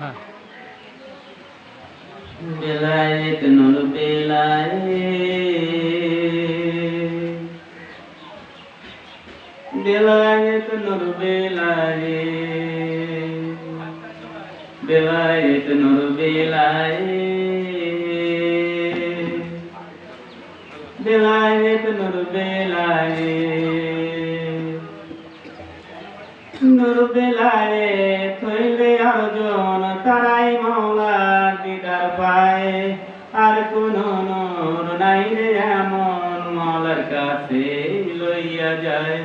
হ্যাঁ। বেলায়েত নূর বেলায়েত নূর বেলায়েত নূর বেলায়েত নূর নূর বেলায়েত হইলে অর্জন তারাই মাওলার দিদার পায়। আর কোন নূর নাই রে এমন মাওলার কাছে লইয়া যায়।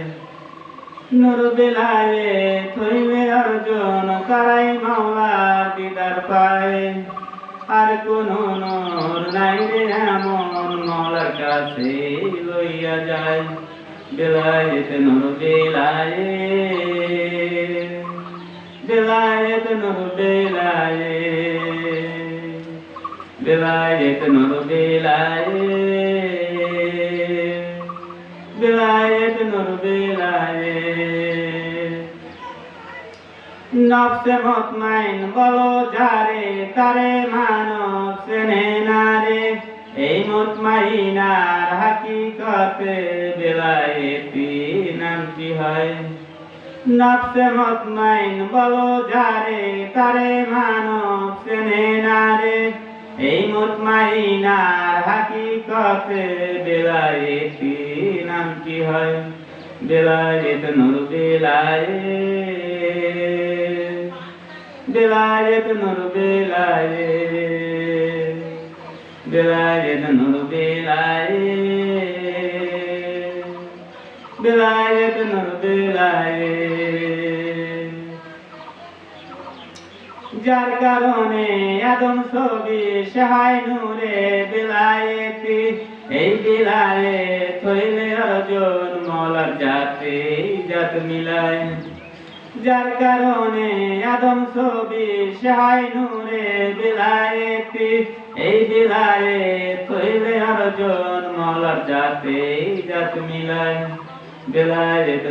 নূর বেলায়েত হইলে অর্জন তারাই মাওলার দিদার পায়। আর কোন নূর নাই রে এমন মাওলার কাছে লইয়া যায়। বেলায়েত নূর বেলায়েত নূর বেলায়েত নূর বেলায়েত নূর নফসে মুতমাইন বলো যারে তারে মানব চেনে না রে। এই মুতমাইনার হাকিকতে বেলায়েতি নামটি হয়। নফসে মুতমাইন বলো যারে তারে মানব চেনে না রে। এই মুতমাইনার হাকিকতে বেলায়েতি নামটি হয়। বেলায়েত নূর বেলায়েত নূর বেলায়েত নূর বেলায়েত নূর যার কারণে আদম ছবি সহায় নূরে বেলায়েতি। এই বেলায়েত হইলে অর্জন মওলার জাতে জাত মিলায়। যার কারণে আদম ছবি সহায় নূরে বেলায়েতি। এই বেলায়েত হইলে অর্জন মওলার জাতে জাত মিলায়। বেলায়েত